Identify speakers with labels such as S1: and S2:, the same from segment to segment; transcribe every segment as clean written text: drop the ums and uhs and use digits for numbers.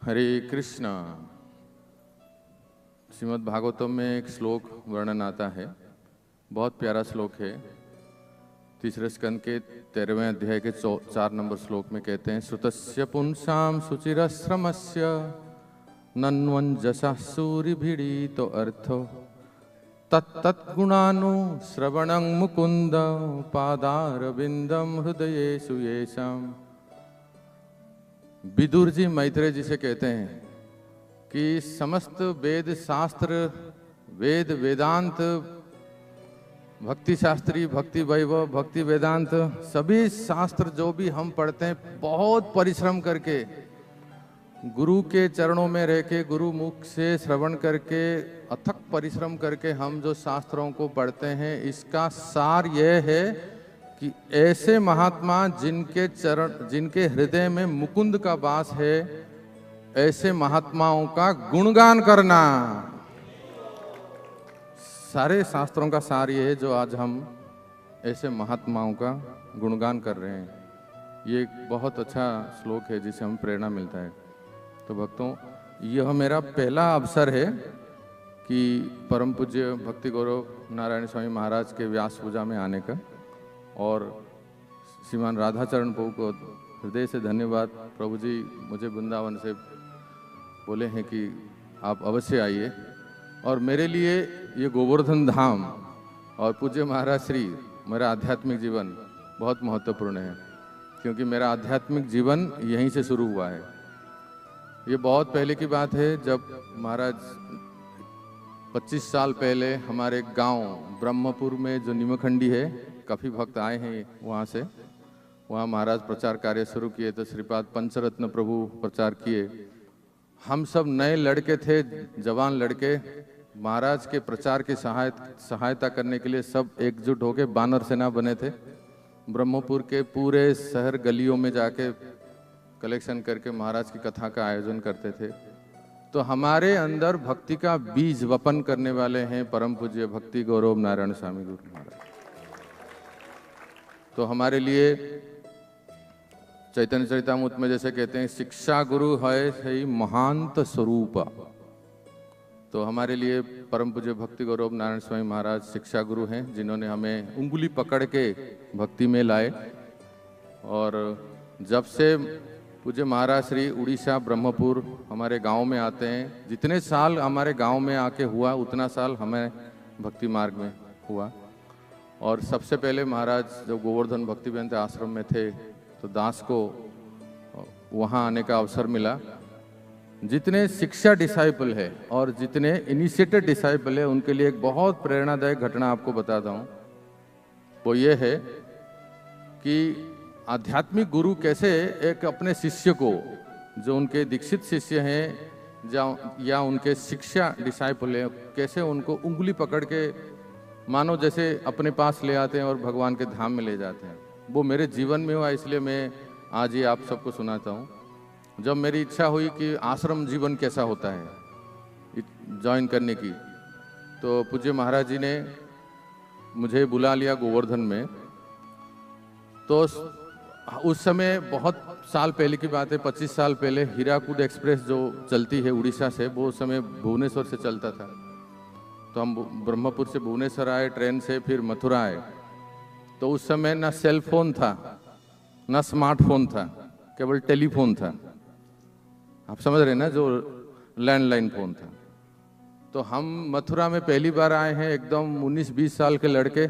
S1: हरे कृष्णा। श्रीमद् भागवतम में एक श्लोक वर्णन आता है, बहुत प्यारा श्लोक है। तीसरे स्कंद के 13वें अध्याय के 4 नंबर श्लोक में कहते हैं, श्रुतस्य पुंसाम शुचिरश्रमस्य नन्वंजसा सूरिभिड़ीतो अर्थो तत्तत्गुणानु श्रवणं मुकुंद पादारविंदम हृदयेषु येषाम्। विदुर जी मैत्रेय जी से कहते हैं कि समस्त वेद शास्त्र, वेद वेदांत, भक्ति शास्त्री, भक्ति वैभव, भक्ति वेदांत, सभी शास्त्र जो भी हम पढ़ते हैं बहुत परिश्रम करके, गुरु के चरणों में रह के, गुरु मुख से श्रवण करके, अथक परिश्रम करके हम जो शास्त्रों को पढ़ते हैं, इसका सार यह है कि ऐसे महात्मा जिनके चरण, जिनके हृदय में मुकुंद का वास है, ऐसे महात्माओं का गुणगान करना। सारे शास्त्रों का सार ये है जो आज हम ऐसे महात्माओं का गुणगान कर रहे हैं। ये एक बहुत अच्छा श्लोक है जिसे हमें प्रेरणा मिलता है। तो भक्तों, यह मेरा पहला अवसर है कि परम पूज्य भक्ति गौरव नारायण स्वामी महाराज के व्यास पूजा में आने का, और श्रीमान राधाचरण प्रभु को हृदय से धन्यवाद। प्रभु जी मुझे वृंदावन से बोले हैं कि आप अवश्य आइए, और मेरे लिए ये गोवर्धन धाम और पूज्य महाराज श्री मेरा आध्यात्मिक जीवन बहुत महत्वपूर्ण है, क्योंकि मेरा आध्यात्मिक जीवन यहीं से शुरू हुआ है। ये बहुत पहले की बात है, जब महाराज 25 साल पहले हमारे गांव ब्रह्मपुर में जो नीमखंडी है, काफ़ी भक्त आए हैं वहाँ से, वहाँ महाराज प्रचार कार्य शुरू किए तो श्रीपाद पंचरत्न प्रभु प्रचार किए। हम सब नए लड़के थे, जवान लड़के, महाराज के प्रचार की सहायता करने के लिए सब एकजुट होकर बानर सेना बने थे। ब्रह्मपुर के पूरे शहर गलियों में जाके कलेक्शन करके महाराज की कथा का आयोजन करते थे। तो हमारे अंदर भक्ति का बीज वपन करने वाले हैं परम पूज्य भक्ति गौरव नारायण स्वामी गुरु महाराज। तो हमारे लिए चैतन्य चरितामृत में जैसे कहते हैं, शिक्षा गुरु है सही महांत स्वरूप। तो हमारे लिए परम पूज्य भक्ति गौरव नारायण स्वामी महाराज शिक्षा गुरु हैं, जिन्होंने हमें उंगली पकड़ के भक्ति में लाए। और जब से पूज्य महाराज श्री उड़ीसा ब्रह्मपुर हमारे गांव में आते हैं, जितने साल हमारे गांव में आके हुआ उतना साल हमें भक्ति मार्ग में हुआ। और सबसे पहले महाराज जब गोवर्धन भक्ति वेदांत आश्रम में थे तो दास को वहाँ आने का अवसर मिला। जितने शिक्षा डिसाइपल है और जितने इनिशिएटेड डिसाइपल है, उनके लिए एक बहुत प्रेरणादायक घटना आपको बताता हूँ। वो ये है कि आध्यात्मिक गुरु कैसे एक अपने शिष्य को, जो उनके दीक्षित शिष्य हैं या उनके शिक्षा डिसाइपल है, कैसे उनको उंगली पकड़ के मानो जैसे अपने पास ले आते हैं और भगवान के धाम में ले जाते हैं। वो मेरे जीवन में हुआ, इसलिए मैं आज ये आप सबको सुनाता हूँ। जब मेरी इच्छा हुई कि आश्रम जीवन कैसा होता है ज्वाइन करने की, तो पूज्य महाराज जी ने मुझे बुला लिया गोवर्धन में। तो उस समय बहुत साल पहले की बात है, 25 साल पहले हीराकुद एक्सप्रेस जो चलती है उड़ीसा से, वो उस समय भुवनेश्वर से चलता था। तो हम ब्रह्मपुर से भुवनेश्वर आए ट्रेन से, फिर मथुरा आए। तो उस समय ना सेल फोन था, ना स्मार्टफोन था, केवल टेलीफोन था। आप समझ रहे हैं ना, जो लैंडलाइन फोन था। तो हम मथुरा में पहली बार आए हैं, एकदम 19-20 साल के लड़के,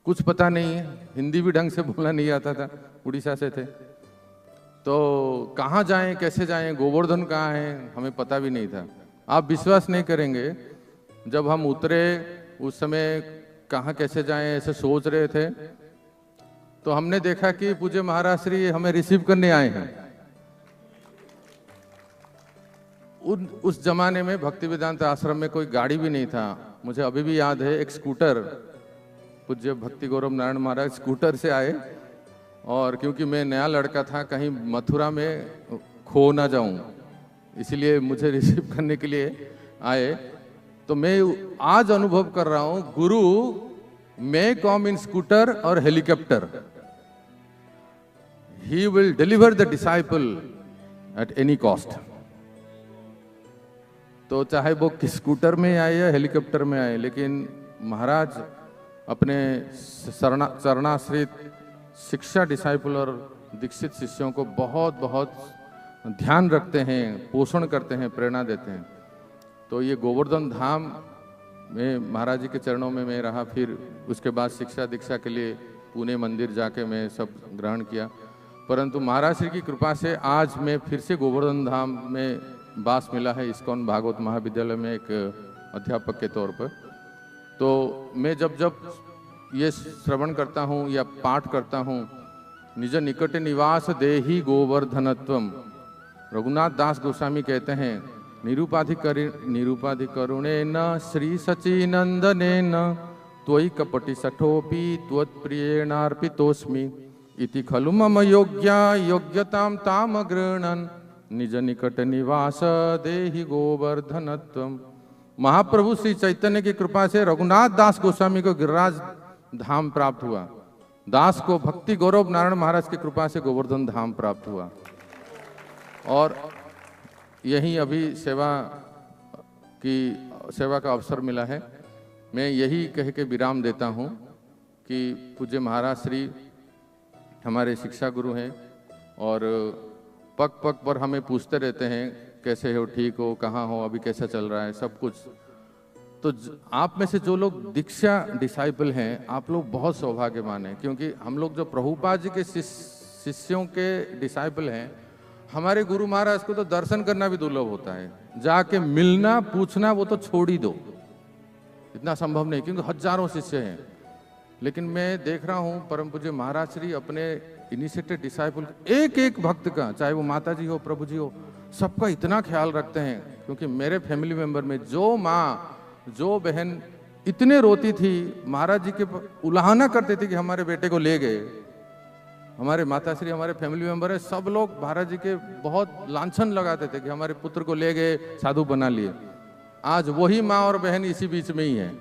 S1: कुछ पता नहीं है, हिंदी भी ढंग से बोलना नहीं आता था, उड़ीसा से थे। तो कहाँ जाएं, कैसे जाएं, गोवर्धन कहाँ है, हमें पता भी नहीं था। आप विश्वास नहीं करेंगे, जब हम उतरे उस समय कहाँ कैसे जाएं ऐसे सोच रहे थे, तो हमने देखा कि पूज्य महाराज श्री हमें रिसीव करने आए हैं। उस जमाने में भक्ति वेदांत आश्रम में कोई गाड़ी भी नहीं था। मुझे अभी भी याद है, एक स्कूटर, पूज्य भक्ति गौरव नारायण महाराज स्कूटर से आए, और क्योंकि मैं नया लड़का था, कहीं मथुरा में खो ना जाऊं, इसलिए मुझे रिसीव करने के लिए आए। तो मैं आज अनुभव कर रहा हूं, गुरु may come in scooter or helicopter. He will deliver the disciple at any cost. तो चाहे वो स्कूटर में आए या हेलीकॉप्टर में आए, लेकिन महाराज अपने चरणाश्रित शिक्षा डिसाइपल और दीक्षित शिष्यों को बहुत बहुत ध्यान रखते हैं, पोषण करते हैं, प्रेरणा देते हैं। तो ये गोवर्धन धाम में महाराज जी के चरणों में मैं रहा, फिर उसके बाद शिक्षा दीक्षा के लिए पुणे मंदिर जाके मैं सब ग्रहण किया। परंतु महाराज श्री की कृपा से आज मैं फिर से गोवर्धन धाम में वास मिला है, इस्कॉन भागवत महाविद्यालय में एक अध्यापक के तौर पर। तो मैं जब जब ये श्रवण करता हूँ या पाठ करता हूँ, निज निकट निवास देहि गोवर्धनत्वम, रघुनाथ दास गोस्वामी कहते हैं, निरूपाधिकरुणेन श्री सचिनंदनेन त्वयि कपटि सठोपि त्वत्प्रियेणार्पितोस्मि इति खलु मम योग्या योग्यताम ताम गृह्णन् निज निकट निवास देहि गोवर्धनत्वम। महाप्रभु श्री चैतन्य की कृपा से रघुनाथ दास गोस्वामी को गिरिराज धाम प्राप्त हुआ, दास को भक्ति गौरव नारायण महाराज की कृपा से गोवर्धन धाम प्राप्त हुआ। और यही अभी सेवा का अवसर मिला है। मैं यही कह के विराम देता हूँ कि पूज्य महाराज श्री हमारे शिक्षा गुरु हैं और पग पग पर हमें पूछते रहते हैं, कैसे हो, ठीक हो, कहाँ हो, अभी कैसा चल रहा है, सब कुछ। तो आप में से जो लोग दीक्षा डिसाइपल हैं, आप लोग बहुत सौभाग्यवान हैं, क्योंकि हम लोग जो प्रभुपाद जी के शिष्यों के डिसाइपल हैं, हमारे गुरु महाराज को तो दर्शन करना भी दुर्लभ होता है, जाके मिलना पूछना वो तो छोड़ ही दो, इतना संभव नहीं, क्योंकि हजारों शिष्य हैं। लेकिन मैं देख रहा हूँ परम पूज्य महाराज श्री अपने इनिशिएटेड डिसाइपल एक एक भक्त का, चाहे वो माता जी हो, प्रभु जी हो, सबका इतना ख्याल रखते हैं। क्योंकि मेरे फैमिली मेंबर में जो माँ जो बहन इतने रोती थी, महाराज जी के उलाहना करते थे कि हमारे बेटे को ले गए, हमारे माता श्री हमारे फैमिली मेंबर है, सब लोग महाराज जी के बहुत लांछन लगाते थे कि हमारे पुत्र को ले गए, साधु बना लिए। आज वही माँ और बहन इसी बीच में ही है,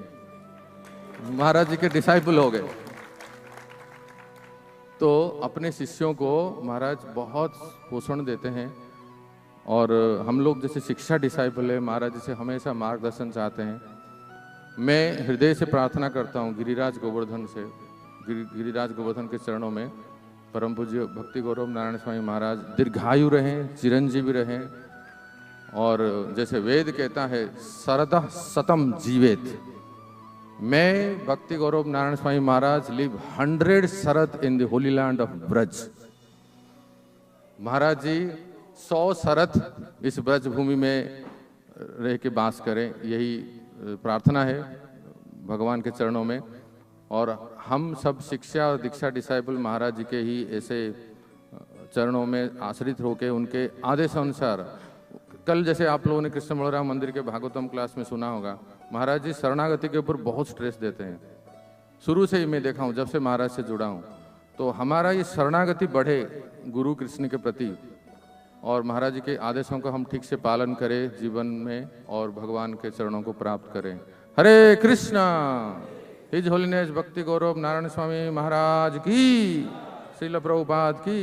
S1: महाराज जी के डिसाइपल हो गए। तो अपने शिष्यों को महाराज बहुत पोषण देते हैं और हम लोग जैसे शिक्षा डिसाइपल है, महाराज जी से हमेशा मार्गदर्शन चाहते हैं। मैं हृदय से प्रार्थना करता हूँ गिरिराज गोवर्धन से, गिरिराज गोवर्धन के चरणों में परम पूज्य भक्ति गौरव नारायण स्वामी महाराज दीर्घायु रहें, चिरंजीवी रहें, और जैसे वेद कहता है सरदः शतम जीवेत, मैं Bhakti Gaurav Narayan Swami Maharaj live 100 sharad in the holy land of Braj. Maharaj ji 100 शरद इस ब्रज भूमि में रह के वास करें, यही प्रार्थना है भगवान के चरणों में। और हम सब शिक्षा और दीक्षा डिसाइपल महाराज जी के ही ऐसे चरणों में आश्रित होकर उनके आदेश अनुसार, कल जैसे आप लोगों ने कृष्ण बलराम मंदिर के भागवतम क्लास में सुना होगा, महाराज जी शरणागति के ऊपर बहुत स्ट्रेस देते हैं। शुरू से ही मैं देखा हूँ, जब से महाराज से जुड़ा हूँ, तो हमारा ये शरणागति बढ़े गुरु कृष्ण के प्रति, और महाराज जी के आदेशों का हम ठीक से पालन करें जीवन में और भगवान के चरणों को प्राप्त करें। हरे कृष्णा। हिज होलीनेस भक्ति गौरव नारायण स्वामी महाराज की, श्रील प्रभुपाद की।